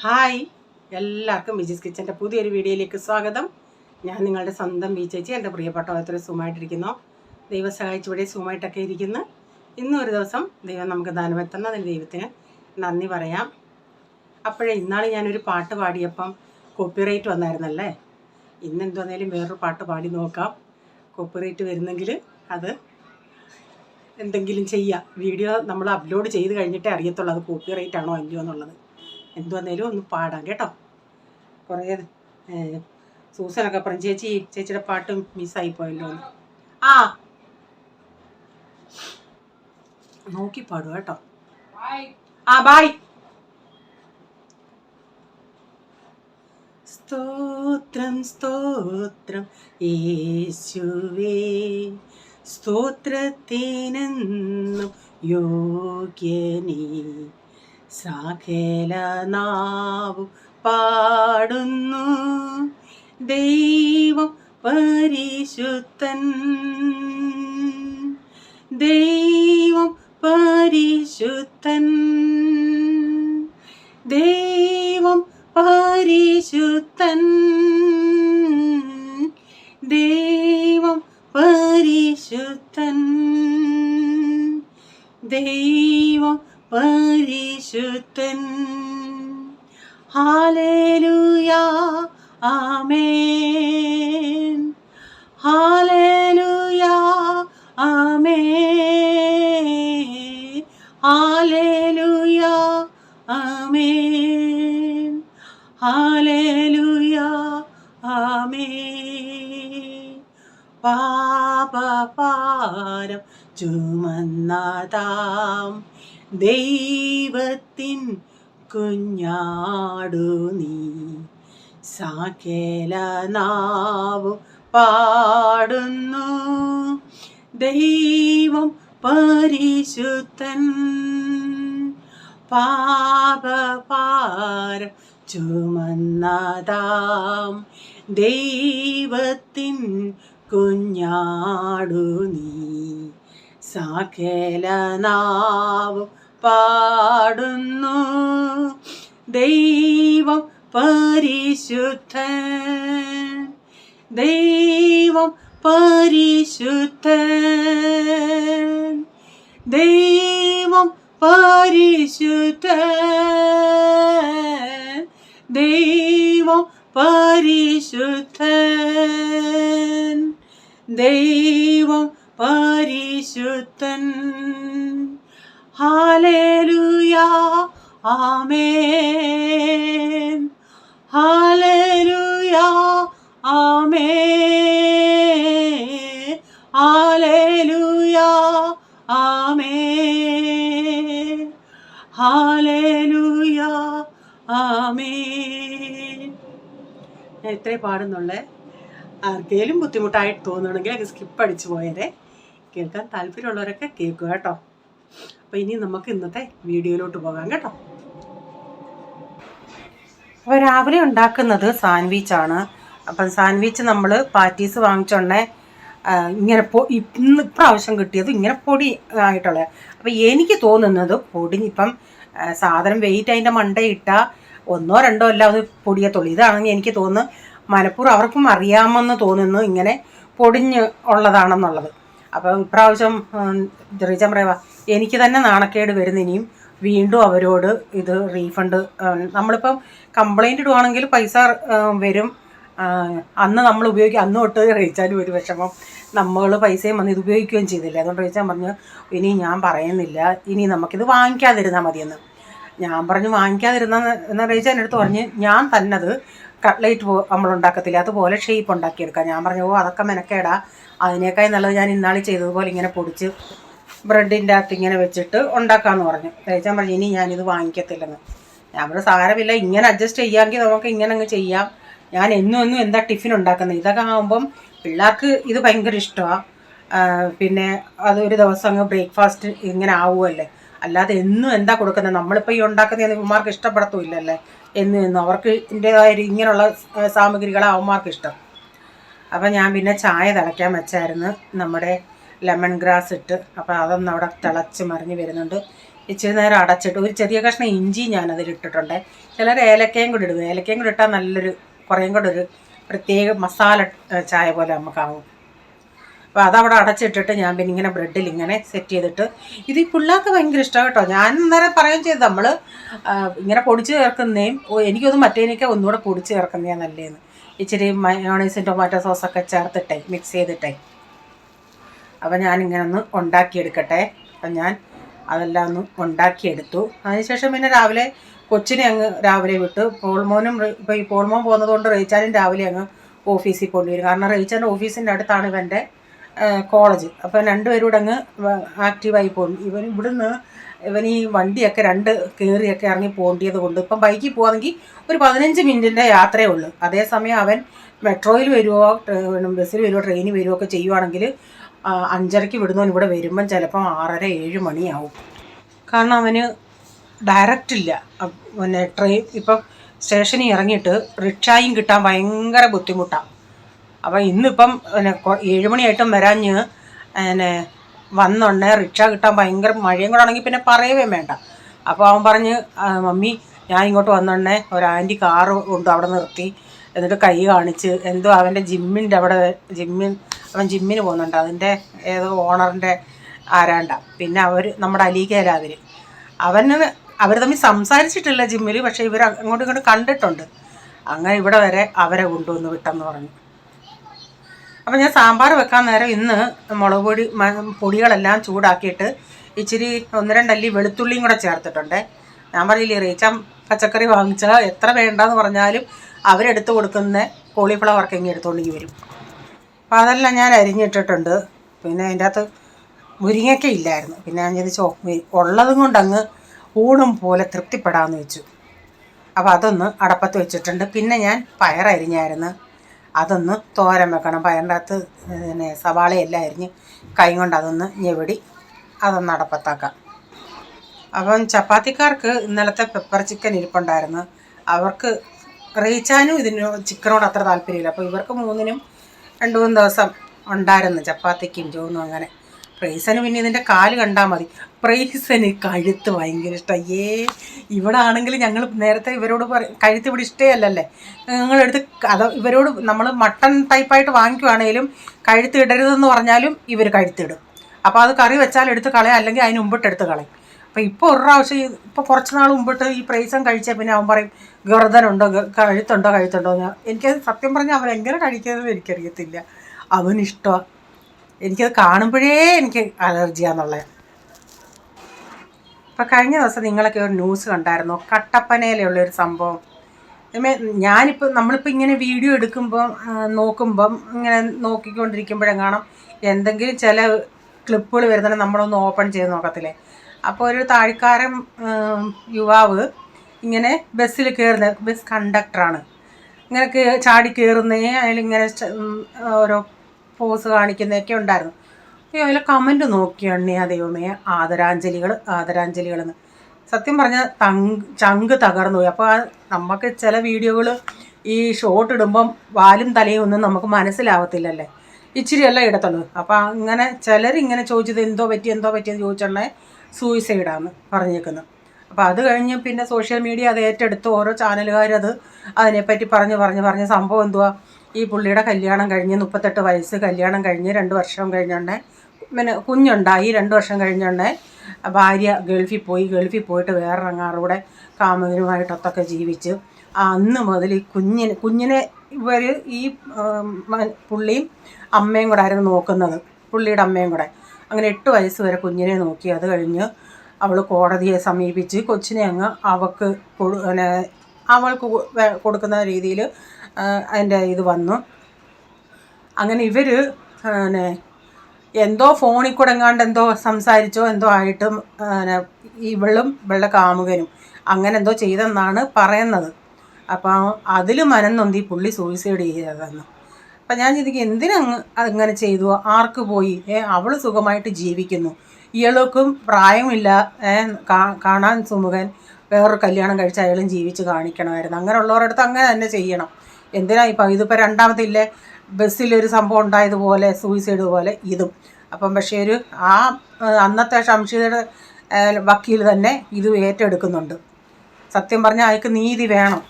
Hi, എല്ലാവർക്കും വിജീസ് കിച്ചൻ്റെ പുതിയൊരു വീഡിയോയിലേക്ക് സ്വാഗതം. ഞാൻ നിങ്ങളുടെ സ്വന്തം ബി ചേച്ചി. എൻ്റെ പ്രിയപ്പെട്ട ഓരോരുത്തർ സുഖമായിട്ടിരിക്കുന്നു. ദൈവം സഹായിച്ച് ഇവിടെ സുഖമായിട്ടൊക്കെ ഇരിക്കുന്നു. ഇന്നും ഒരു ദിവസം ദൈവം നമുക്ക് ദാനമെത്തുന്ന അതിന് ദൈവത്തിന് നന്ദി പറയാം. അപ്പോഴേ ഇന്നാൾ ഞാനൊരു പാട്ട് പാടിയപ്പം കോപ്പിറൈറ്റ് വന്നായിരുന്നല്ലേ. ഇന്ന് എന്തുവന്നാലും വേറൊരു പാട്ട് പാടി നോക്കാം. കോപ്പിറൈറ്റ് വരുന്നെങ്കിൽ അത് എന്തെങ്കിലും ചെയ്യാം. വീഡിയോ നമ്മൾ അപ്ലോഡ് ചെയ്ത് കഴിഞ്ഞിട്ടേ അറിയത്തുള്ളൂ അത് കോപ്പിറൈറ്റ് ആണോ അല്ലയോ എന്നുള്ളത്. എന്തുവന്നേലും ഒന്ന് പാടാം കേട്ടോ. കുറേ സൂസനൊക്കെ പറഞ്ഞു ചേച്ചിയുടെ പാട്ട് മിസ്സായി പോയല്ലോ എന്ന്. ആ നോക്കി പാടുക കേട്ടോ. ആ ബായ്. സ്തോത്രം സ്തോത്രം യേശുവേ, സ്തോത്രത്തിനെന്നും യോഗ്യനീ, സകല നാവും പാടുന്നു ദൈവം പരിശുദ്ധൻ, ദൈവം പരിശുദ്ധൻ, ദൈവം പരിശുദ്ധൻ, ദൈവം പരിശുദ്ധൻ, ദൈവം പരിശുദ്ധൻ. ഹല്ലേലൂയാ ആമേൻ, ഹല്ലേലൂയാ ആമേൻ, ഹല്ലേലൂയാ ആമേൻ, ഹല്ലേലൂയാ ആമേൻ. പാപഭാരം ചുമന്നതാം ദൈവത്തിൻ കുഞ്ഞാടു നീ, സകല നാവും പാടുന്നു ദൈവം പരിശുദ്ധൻ. പാപഭാരം ചുമന്നതാം ദൈവത്തിൻ കുഞ്ഞാടു നീ, സകല നാവും പാടുന്നു ദൈവം പരിശുദ്ധൻ, ദൈവം പരിശുദ്ധൻ, ദൈവം പരിശുദ്ധൻ, ദൈവം പരിശുദ്ധൻ, ദൈവം പരിശുദ്ധൻ. ഹല്ലേലൂയാ ആമേൻ, ഹല്ലേലൂയാ ആമേൻ, ഹല്ലേലൂയാ ആമേൻ, ഹല്ലേലൂയാ ആമേൻ. ഞാൻ ഇത്രേ പാടുന്നുള്ളേ. ആർക്കെങ്കിലും ബുദ്ധിമുട്ടായിട്ട് തോന്നുകയാണെങ്കിൽ അത് സ്കിപ്പ് അടിച്ചു പോയരെ. കേൾക്കാൻ താല്പര്യമുള്ളവരൊക്കെ കേൾക്കുക കേട്ടോ. അപ്പോൾ ഇനി നമുക്ക് ഇന്നത്തെ വീഡിയോയിലോട്ട് പോകാം കേട്ടോ. അപ്പോൾ രാവിലെ ഉണ്ടാക്കുന്നത് സാൻഡ്വിച്ചാണ്. അപ്പം സാൻഡ്വിച്ച് നമ്മൾ പാറ്റീസ് വാങ്ങിച്ചോണ്ടേ ഇങ്ങനെ ഇന്ന് ഇപ്രാവശ്യം കിട്ടിയത് ഇങ്ങനെ പൊടി ആയിട്ടുള്ള. അപ്പോൾ എനിക്ക് തോന്നുന്നത് ഇപ്പം സാധനം വെയിറ്റ് അതിൻ്റെ മണ്ടയിട്ടാൽ 1 or 2 അല്ല അത് പൊടിയത്തുള്ളൂ. ഇതാണെങ്കിൽ എനിക്ക് തോന്നുന്നു മനപ്പൂർവ്വം അവർക്കും അറിയാമെന്ന് തോന്നുന്നു ഇങ്ങനെ പൊടിഞ്ഞ് ഉള്ളതാണെന്നുള്ളത്. അപ്പം ഇപ്രാവശ്യം റിജം പറയുക എനിക്ക് തന്നെ നാണക്കേട് വരുന്ന, ഇനിയും വീണ്ടും അവരോട് ഇത് റീഫണ്ട്. നമ്മളിപ്പം കംപ്ലൈൻറ്റ് ഇടുവാണെങ്കിൽ പൈസ വരും. അന്ന് നമ്മൾ ഉപയോഗിക്കുക, അന്ന് തൊട്ട് റീച്ചാലും ഒരു വിഷമം. നമ്മൾ പൈസയും വന്ന് ഇത് ഉപയോഗിക്കുകയും ചെയ്തില്ല. അതുകൊണ്ട് റീച്ചാൻ പറഞ്ഞു ഇനി ഞാൻ പറയുന്നില്ല, ഇനി നമുക്കിത് വാങ്ങിക്കാതിരുന്നാൽ മതിയെന്ന്. ഞാൻ പറഞ്ഞു വാങ്ങിക്കാതിരുന്ന എന്ന് റീച്ചാൻ എടുത്ത് പറഞ്ഞ് ഞാൻ തന്നത് കട്ട്ലേറ്റ് നമ്മൾ ഉണ്ടാക്കത്തില്ല അതുപോലെ ഷേപ്പ് ഉണ്ടാക്കിയെടുക്കാം. ഞാൻ പറഞ്ഞു അതൊക്കെ മെനക്കേടാ, അതിനേക്കായി നല്ലത് ഞാൻ ഇന്നാളി ചെയ്തതുപോലെ ഇങ്ങനെ പൊടിച്ച് ബ്രെഡിൻ്റെ അകത്ത് ഇങ്ങനെ വെച്ചിട്ട് ഉണ്ടാക്കാമെന്ന് പറഞ്ഞു. തേച്ചാൻ പറഞ്ഞു ഇനി ഞാനിത് വാങ്ങിക്കത്തില്ലെന്ന്. ഞാൻ പറഞ്ഞു സാരമില്ല, ഇങ്ങനെ അഡ്ജസ്റ്റ് ചെയ്യാമെങ്കിൽ നമുക്ക് ഇങ്ങനെ അങ്ങ് ചെയ്യാം. ഞാൻ എന്നും എന്താ ടിഫിൻ ഉണ്ടാക്കുന്നത്, ഇതൊക്കെ ആകുമ്പം പിള്ളേർക്ക് ഇത് ഭയങ്കര ഇഷ്ടമാണ്. പിന്നെ അതൊരു ദിവസം അങ്ങ് ബ്രേക്ക്ഫാസ്റ്റ് ഇങ്ങനെ ആവുമല്ലേ. അല്ലാതെ എന്നും എന്താ കൊടുക്കുന്നത്, നമ്മളിപ്പോൾ ഈ ഉണ്ടാക്കുന്ന ഇവന്മാർക്ക് ഇഷ്ടപ്പെടത്തുമില്ലല്ലേ. എന്നും അവർക്ക് ഇതിൻ്റേതായ ഇങ്ങനെയുള്ള സാമഗ്രികളാണ് അവന്മാർക്ക് ഇഷ്ടം. അപ്പം ഞാൻ പിന്നെ ചായ തിളയ്ക്കാൻ വെച്ചായിരുന്നു, നമ്മുടെ ലെമൺ ഗ്രാസ് ഇട്ട്. അപ്പോൾ അതൊന്നും അവിടെ തിളച്ച് മറിഞ്ഞ് വരുന്നുണ്ട്. ഇച്ചിരി നേരം അടച്ചിട്ട് ഒരു ചെറിയ കഷ്ണം ഇഞ്ചി ഞാനതിലിട്ടിട്ടുണ്ട്. ചിലർ ഏലക്കയും കൂടി ഇടും. ഏലക്കയും കൂടി ഇട്ടാൽ നല്ലൊരു കുറേയും കൂടെ ഒരു പ്രത്യേക മസാല ചായ പോലെ നമുക്കാവും. അപ്പോൾ അതവിടെ അടച്ചിട്ടിട്ട് ഞാൻ പിന്നെ ഇങ്ങനെ ബ്രെഡിൽ ഇങ്ങനെ സെറ്റ് ചെയ്തിട്ട് ഇത് ഈ പിള്ളേർക്ക് ഭയങ്കര ഇഷ്ടമാണ് കേട്ടോ. ഞാൻ നേരെ പറയുകയും ചെയ്തു നമ്മൾ ഇങ്ങനെ പൊടിച്ച് ചേർക്കുന്നേയും എനിക്കൊന്ന് മറ്റേനൊക്കെ ഒന്നുകൂടെ പൊടിച്ച് ചേർക്കുന്നതാണ് നല്ലതെന്ന്. ഇച്ചിരി മയോണൈസും ടൊമാറ്റോ സോസൊക്കെ ചേർത്തിട്ടേ മിക്സ് ചെയ്തിട്ടേ. അപ്പം ഞാനിങ്ങനെ ഒന്ന് ഉണ്ടാക്കിയെടുക്കട്ടെ. അപ്പം ഞാൻ അതെല്ലാം ഒന്ന് ഉണ്ടാക്കിയെടുത്തു. അതിനുശേഷം പിന്നെ രാവിലെ കൊച്ചിനെ അങ്ങ് രാവിലെ വിട്ടു. പോൾമോനും ഇപ്പോൾ ഈ പോൾമോൻ പോകുന്നതുകൊണ്ട് റേച്ചാനും രാവിലെ അങ്ങ് ഓഫീസിൽ പോകേണ്ടി വരും. കാരണം റേച്ചാൻ്റെ ഓഫീസിൻ്റെ അടുത്താണ് ഇവൻ്റെ കോളേജ്. അപ്പം രണ്ടുപേരും കൂടെ അങ്ങ് ആക്റ്റീവായി പോകും. ഇവൻ ഈ വണ്ടിയൊക്കെ കയറിയൊക്കെ ഇറങ്ങി പോകേണ്ടത് കൊണ്ട് ഇപ്പം ബൈക്കിൽ പോകാമെങ്കിൽ ഒരു 15 മിനിറ്റിൻ്റെ യാത്രയേ ഉള്ളൂ. അതേസമയം അവൻ മെട്രോയിൽ വരുമോ ബസ്സിൽ വരുമോ ട്രെയിനിൽ വരുമോ ഒക്കെ ചെയ്യുവാണെങ്കിൽ 5:30 വിടുന്നവൻ ഇവിടെ വരുമ്പം ചിലപ്പം 6:30-7 മണിയാവും. കാരണം അവന് ഡയറക്റ്റ് ഇല്ല. പിന്നെ ട്രെയിൻ ഇപ്പം സ്റ്റേഷനിൽ ഇറങ്ങിയിട്ട് റിക്ഷായും കിട്ടാൻ ഭയങ്കര ബുദ്ധിമുട്ടാണ്. അപ്പം ഇന്നിപ്പം പിന്നെ 7 മണിയായിട്ടും വരാഞ്ഞ് പിന്നെ വന്നുണ്ടേ റിക്ഷ കിട്ടാൻ ഭയങ്കര മഴയും കൂടെ ആണെങ്കിൽ പിന്നെ പറയുകയും വേണ്ട. അപ്പോൾ അവൻ പറഞ്ഞ് മമ്മി ഞാൻ ഇങ്ങോട്ട് വന്നുണ്ടേ ഒരു ആൻറ്റി കാറ് കൊണ്ട് അവിടെ നിർത്തി എന്നിട്ട് കൈ കാണിച്ച് എന്തോ അവൻ്റെ ജിമ്മിൻ്റെ അവിടെ അവൻ ജിമ്മിന് പോകുന്നുണ്ട്. അതിൻ്റെ ഏതോ ഓണറിൻ്റെ ആരാണ്ട. പിന്നെ നമ്മുടെ അലീക്കയില അവർ തമ്മിൽ സംസാരിച്ചിട്ടില്ല ജിമ്മിൽ, പക്ഷേ ഇവർ അങ്ങോട്ടും ഇങ്ങോട്ടും കണ്ടിട്ടുണ്ട്. അങ്ങനെ ഇവിടെ വരെ അവരെ കൊണ്ടുവന്ന് വിട്ടെന്ന് പറഞ്ഞു. അപ്പം ഞാൻ സാമ്പാർ വെക്കാൻ നേരം ഇന്ന് മുളക് പൊടികളെല്ലാം ചൂടാക്കിയിട്ട് ഇച്ചിരി 1-2 അല്ലി വെളുത്തുള്ളിയും കൂടെ ചേർത്തിട്ടുണ്ട്. ഞാൻ പറയില്ലേ റീച്ച പച്ചക്കറി വാങ്ങിച്ചാൽ എത്ര വേണ്ടെന്ന് പറഞ്ഞാലും അവരെടുത്ത് കൊടുക്കുന്ന കോളിഫ്ലവർക്ക് ഇങ്ങനെ എടുത്തുകൊണ്ടെങ്കിൽ വരും. അപ്പോൾ അതെല്ലാം ഞാൻ അരിഞ്ഞിട്ടിട്ടുണ്ട്. പിന്നെ അതിൻ്റെ അകത്ത് മുരിങ്ങയ്ക്ക ഇല്ലായിരുന്നു. പിന്നെ ഞാൻ ചോദിച്ചോ ഉള്ളതും കൊണ്ടങ്ങ് ഊണും പോലെ തൃപ്തിപ്പെടാമെന്ന് വെച്ചു. അപ്പോൾ അതൊന്ന് അടപ്പത്ത് വെച്ചിട്ടുണ്ട്. പിന്നെ ഞാൻ പയറരിഞ്ഞായിരുന്നു, അതൊന്ന് തോരൻ വെക്കണം. പയറിൻ്റെ അകത്ത് പിന്നെ സവാളയെല്ലാം അരിഞ്ഞ് കൈ കൊണ്ട് അതൊന്ന് ഞെവിടി അതൊന്ന് അടപ്പത്താക്കാം. അപ്പം ചപ്പാത്തിക്കാർക്ക് ഇന്നലത്തെ പെപ്പർ ചിക്കൻ ഇരിപ്പുണ്ടായിരുന്നു. അവർക്ക് റീച്ചാനും ചിക്കനോട് അത്ര താല്പര്യമില്ല. അപ്പോൾ ഇവർക്ക് 3-നും 2-3 ദിവസം ഉണ്ടായിരുന്നു ചപ്പാത്തിക്കും ചോറും. അങ്ങനെ പ്രൈസന് പിന്നെ ഇതിൻ്റെ കാല് കണ്ടാൽ മതി. പ്രൈസന് കഴുത്ത് ഭയങ്കര ഇഷ്ടമാണ്. ഇവിടെ ആണെങ്കിൽ ഞങ്ങൾ നേരത്തെ ഇവരോട് കഴുത്ത് ഇവിടെ ഇഷ്ടമല്ലല്ലേ, ഞങ്ങളെടുത്ത് ഇവരോട് നമ്മൾ മട്ടൺ ടൈപ്പായിട്ട് വാങ്ങിക്കുവാണേലും കഴുത്ത് ഇടരുതെന്ന് പറഞ്ഞാലും ഇവർ കഴുത്തിടും. അപ്പോൾ അത് കറി വെച്ചാൽ എടുത്ത് കളയാം, അല്ലെങ്കിൽ അതിന് മുമ്പിട്ട് എടുത്ത് കളയും. അപ്പോൾ ഇപ്പോൾ ഒരു പ്രാവശ്യം ഇപ്പോൾ കുറച്ച് നാൾ മുമ്പിട്ട് ഈ പ്രൈസം കഴിച്ചാൽ പിന്നെ അവൻ പറയും ഗർദനുണ്ടോ കഴുത്തുണ്ടോ എനിക്കത് സത്യം പറഞ്ഞാൽ അവൻ എങ്ങനെ കഴിക്കുന്നതെന്ന് എനിക്കറിയത്തില്ല. അവനിഷ്ടമാണ്. എനിക്കത് കാണുമ്പോഴേ എനിക്ക് അലർജിയാന്നുള്ളത്. ഇപ്പം കഴിഞ്ഞ ദിവസം നിങ്ങളൊക്കെ ഒരു ന്യൂസ് കണ്ടായിരുന്നോ, കട്ടപ്പനയിലുള്ളൊരു സംഭവം. നമ്മളിപ്പോൾ ഇങ്ങനെ വീഡിയോ എടുക്കുമ്പം നോക്കുമ്പം ഇങ്ങനെ നോക്കിക്കൊണ്ടിരിക്കുമ്പോഴെങ്ങാണം എന്തെങ്കിലും ചില ക്ലിപ്പുകൾ വരുന്നുണ്ടെങ്കിൽ നമ്മളൊന്ന് ഓപ്പൺ ചെയ്ത് നോക്കത്തില്ലേ. അപ്പോൾ ഒരു താഴ്ക്കാരൻ യുവാവ് ഇങ്ങനെ ബസ്സിൽ കയറുന്ന ബസ് കണ്ടക്ടറാണ്, ഇങ്ങനെ ചാടി കയറുന്നേ അതിലിങ്ങനെ ഓരോ പോസ് കാണിക്കുന്നതൊക്കെ ഉണ്ടായിരുന്നു. അതിൽ കമൻറ്റ് നോക്കിയാണ് ദൈവമേ ആദരാഞ്ജലികളെന്ന്. സത്യം പറഞ്ഞാൽ ചങ്ക് തകർന്നു പോയി. അപ്പോൾ നമുക്ക് ചില വീഡിയോകൾ ഈ ഷോട്ട് ഇടുമ്പം വാലും തലയും ഒന്നും നമുക്ക് മനസ്സിലാവത്തില്ലല്ലേ, ഇച്ചിരിയല്ല ഇടത്തുള്ളൂ. അപ്പോൾ അങ്ങനെ ചിലരിങ്ങനെ ചോദിച്ചത് എന്തോ പറ്റിയെന്ന് ചോദിച്ചിട്ടുണ്ടെങ്കിൽ സൂയിസൈഡാന്ന് പറഞ്ഞേക്കുന്നത്. അപ്പോൾ അത് കഴിഞ്ഞ് പിന്നെ സോഷ്യൽ മീഡിയ അത് ഏറ്റെടുത്ത് ഓരോ ചാനലുകാരത് അതിനെപ്പറ്റി പറഞ്ഞ് സംഭവം എന്തുവാ, ഈ പുള്ളിയുടെ കല്യാണം കഴിഞ്ഞ് 38 വയസ്സ് കല്യാണം കഴിഞ്ഞ് 2 വർഷം കഴിഞ്ഞുണ്ടേ പിന്നെ കുഞ്ഞുണ്ടായി. 2 വർഷം കഴിഞ്ഞുണ്ടേ ഭാര്യ ഗൾഫിൽ പോയിട്ട് വേറൊരങ്ങാറൂടെ കാമുകനുമായിട്ടൊക്കെ ജീവിച്ച് അന്ന് മുതൽ ഈ കുഞ്ഞിനെ ഇവർ ഈ പുള്ളിയും അമ്മയും കൂടെ ആയിരുന്നു നോക്കുന്നത്, പുള്ളിയുടെ അമ്മയും കൂടെ. അങ്ങനെ 8 വയസ്സ് വരെ കുഞ്ഞിനെ നോക്കി. അത് കഴിഞ്ഞ് അവൾ കോടതിയെ സമീപിച്ച് കൊച്ചിനെ അങ്ങ് അവൾക്ക് കൊടുക്കുന്ന രീതിയിൽ അതിൻ്റെ ഇത് വന്നു. അങ്ങനെ ഇവർ എന്തോ ഫോണിൽ കൂടെ എങ്ങാണ്ട് എന്തോ സംസാരിച്ചോ എന്തോ ആയിട്ടും ഇവളുടെ കാമുകനും അങ്ങനെ എന്തോ ചെയ്തെന്നാണ് പറയുന്നത്. അപ്പം അതിൽ മനംനൊന്തി പുള്ളി സൂയിസൈഡ് ചെയ്തതെന്ന്. അപ്പം ഞാൻ ചിന്തിക്കും എന്തിനങ്ങ് അങ്ങനെ ചെയ്തു, ആർക്ക് പോയി? അവൾ സുഖമായിട്ട് ജീവിക്കുന്നു, ഇയാൾക്കും പ്രായമില്ല, കാണാൻ സുമുഖൻ, വേറൊരു കല്യാണം കഴിച്ച് അയാളും ജീവിച്ച് കാണിക്കണമായിരുന്നു. അങ്ങനെയുള്ളവരടുത്ത് അങ്ങനെ തന്നെ ചെയ്യണം. എന്തിനാ ഇതിപ്പോൾ രണ്ടാമത്തെ ഇല്ലേ ബസ്സിലൊരു സംഭവം ഉണ്ടായതുപോലെ സൂയിസൈഡ് പോലെ ഇതും. അപ്പം പക്ഷേ അന്നത്തെ ഷംഷീദയുടെ വക്കീൽ തന്നെ ഇത് ഏറ്റെടുക്കുന്നുണ്ട്. സത്യം പറഞ്ഞാൽ അയാൾക്ക് നീതി വേണം.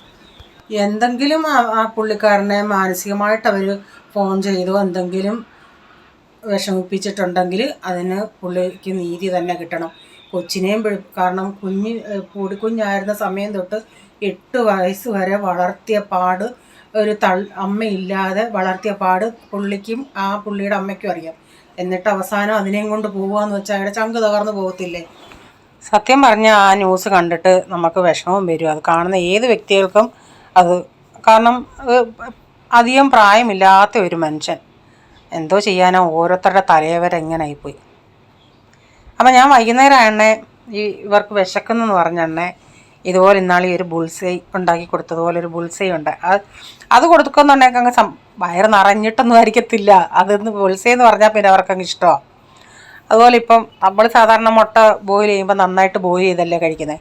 എന്തെങ്കിലും ആ പുള്ളിക്കാരനെ മാനസികമായിട്ട് അവർ ഫോൺ ചെയ്തോ എന്തെങ്കിലും വിഷമിപ്പിച്ചിട്ടുണ്ടെങ്കിൽ അതിന് പുള്ളിക്ക് നീതി തന്നെ കിട്ടണം. കൊച്ചിനെയും കാരണം പൊടിക്കുഞ്ഞായിരുന്ന സമയം തൊട്ട് 8 വയസ്സ് വരെ വളർത്തിയ പാട്, ഒരു അമ്മയില്ലാതെ വളർത്തിയ പാട് പുള്ളിക്കും ആ പുള്ളിയുടെ അമ്മയ്ക്കും അറിയാം. എന്നിട്ട് അവസാനം അതിനെയും കൊണ്ട് പോവുകയെന്ന് വെച്ചാൽ അയാളുടെ ചങ്ക് തകർന്നു പോകത്തില്ലേ? സത്യം പറഞ്ഞാൽ ആ ന്യൂസ് കണ്ടിട്ട് നമുക്ക് വിഷമം വരും. അത് കാണുന്ന ഏത് വ്യക്തികൾക്കും അത്. കാരണം അധികം പ്രായമില്ലാത്ത ഒരു മനുഷ്യൻ, എന്തോ ചെയ്യാനോ, ഓരോരുത്തരുടെ തലയവരെങ്ങനായിപ്പോയി. അപ്പം ഞാൻ വൈകുന്നേരം എണ്ണേ ഇവർക്ക് വിശക്കുന്നെന്ന് പറഞ്ഞ എണ്ണേ ഇതുപോലെ ഇന്നാളി ഒരു ബുൾസൈ ഉണ്ടാക്കി കൊടുത്തതുപോലെ ഒരു ബുൾസൈ ഉണ്ട്. അത് കൊടുക്കുന്നുണ്ടെങ്കിൽ അങ്ങ് വയറ് നിറഞ്ഞിട്ടൊന്നും ആയിരിക്കത്തില്ല. അതൊന്ന് ബുൾസൈ എന്ന് പറഞ്ഞാൽ പിന്നെ അവർക്കങ്ങ് ഇഷ്ടമാണ്. അതുപോലെ ഇപ്പം നമ്മൾ സാധാരണ മുട്ട ബോയിൽ ചെയ്യുമ്പോൾ നന്നായിട്ട് ബോയിൽ ചെയ്തല്ലേ കഴിക്കുന്നത്.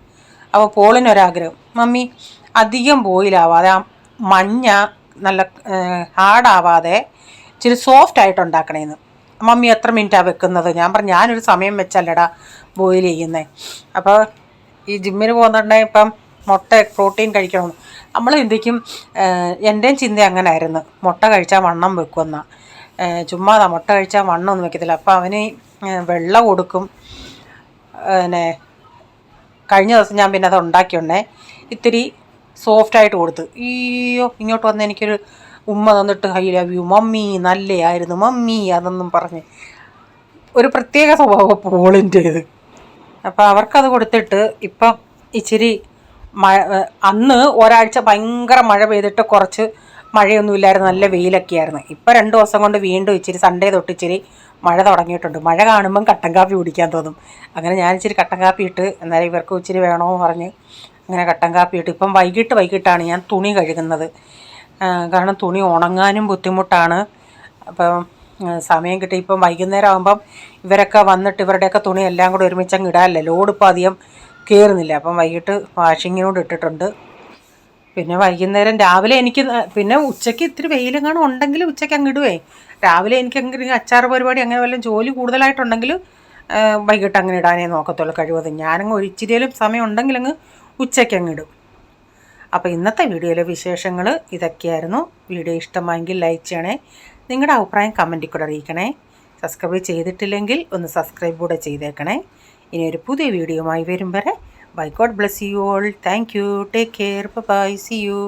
അപ്പോൾ പോളിനൊരാഗ്രഹം, മമ്മി അധികം ബോയിലാവാതെ ആ മഞ്ഞ നല്ല ഹാർഡാവാതെ ഇച്ചിരി സോഫ്റ്റ് ആയിട്ട് ഉണ്ടാക്കണേന്ന്. മമ്മി എത്ര മിനിറ്റാണ് വെക്കുന്നത്? ഞാൻ പറഞ്ഞു ഞാനൊരു സമയം വെച്ചല്ലടാ ബോയിൽ ചെയ്യുന്നത്. അപ്പോൾ ഈ ജിമ്മിന് പോകുന്നുണ്ടെങ്കിൽ ഇപ്പം മുട്ട പ്രോട്ടീൻ കഴിക്കണം. നമ്മൾ ചിന്തിക്കും, എൻ്റെയും ചിന്ത അങ്ങനെ ആയിരുന്നു, മുട്ട കഴിച്ചാൽ വണ്ണം വെക്കുമെന്ന. ചുമ്മാതാ, മുട്ട കഴിച്ചാൽ വണ്ണമൊന്നും വെക്കത്തില്ല. അപ്പോൾ അവന് വെള്ളം കൊടുക്കും. പിന്നെ കഴിഞ്ഞ ദിവസം ഞാൻ പിന്നെ അത് ഉണ്ടാക്കിയുണ്ടേ, ഇത്തിരി സോഫ്റ്റായിട്ട് കൊടുത്ത്. ഇങ്ങോട്ട് വന്ന് എനിക്കൊരു ഉമ്മ തന്നിട്ട് ഐ ലവ് യു മമ്മി, നല്ലയായിരുന്നു മമ്മി അതൊന്നും പറഞ്ഞ്. ഒരു പ്രത്യേക സ്വഭാവം പോളിൻ്റേത്. അപ്പോൾ അവർക്കത് കൊടുത്തിട്ട് ഇപ്പം ഇച്ചിരി അന്ന് ഒരാഴ്ച ഭയങ്കര മഴ പെയ്തിട്ട് കുറച്ച് മഴയൊന്നുമില്ലായിരുന്നു, നല്ല വെയിലൊക്കെ ആയിരുന്നു. ഇപ്പം 2 ദിവസം കൊണ്ട് വീണ്ടും ഇച്ചിരി സൺഡേ തൊട്ട് ഇച്ചിരി മഴ തുടങ്ങിയിട്ടുണ്ട്. മഴ കാണുമ്പം കട്ടൻ കാപ്പി കുടിക്കാൻ തോന്നും. അങ്ങനെ ഞാൻ ഇച്ചിരി കട്ടൻ കാപ്പി ഇട്ട്, എന്നാലും ഇവർക്ക് ഇച്ചിരി വേണമെന്ന് പറഞ്ഞ് അങ്ങനെ കട്ടൻ കാപ്പി ഇട്ട്. ഇപ്പം വൈകിട്ടാണ് ഞാൻ തുണി കഴുകുന്നത്. കാരണം തുണി ഉണങ്ങാനും ബുദ്ധിമുട്ടാണ്. അപ്പം സമയം കിട്ടി. ഇപ്പം വൈകുന്നേരം ആകുമ്പം ഇവരൊക്കെ വന്നിട്ട് ഇവരുടെയൊക്കെ തുണി എല്ലാം കൂടെ ഒരുമിച്ചങ്ങ് ഇടാനല്ലേ, ലോഡ് ഇപ്പോൾ അധികം കയറുന്നില്ല. അപ്പം വൈകിട്ട് വാഷിങ്ങിനോട് ഇട്ടിട്ടുണ്ട്. പിന്നെ വൈകുന്നേരം രാവിലെ എനിക്ക് പിന്നെ ഉച്ചയ്ക്ക് ഇത്തിരി വെയിലെങ്ങാനും ഉണ്ടെങ്കിൽ ഉച്ചയ്ക്ക് അങ്ങ് ഇടുവേ. രാവിലെ എനിക്കെങ്കിലും അച്ചാറ് പരിപാടി അങ്ങനെ വല്ലതും ജോലി കൂടുതലായിട്ടുണ്ടെങ്കിൽ വൈകിട്ട് അങ്ങനെ ഇടാനേ നോക്കത്തുള്ളൂ കഴിവതും. ഞാനങ്ങ് ഒരിച്ചിരിയിലും സമയം ഉണ്ടെങ്കിൽ അങ്ങ് ഉച്ചയ്ക്ക് അങ്ങ് ഇടും. അപ്പോൾ ഇന്നത്തെ വീഡിയോയിലെ വിശേഷങ്ങൾ ഇതൊക്കെയായിരുന്നു. വീഡിയോ ഇഷ്ടമായെങ്കിൽ ലൈക്ക് ചെയ്യണേ. നിങ്ങളുടെ അഭിപ്രായം കമൻറ്റിൽ കൂടെ അറിയിക്കണേ. സബ്സ്ക്രൈബ് ചെയ്തിട്ടില്ലെങ്കിൽ ഒന്ന് സബ്സ്ക്രൈബ് കൂടെ ചെയ്തേക്കണേ. ഇനി ഒരു പുതിയ വീഡിയോയുമായി വരും വരെ bye. God bless you all. Thank you. Take care. Bye. See U.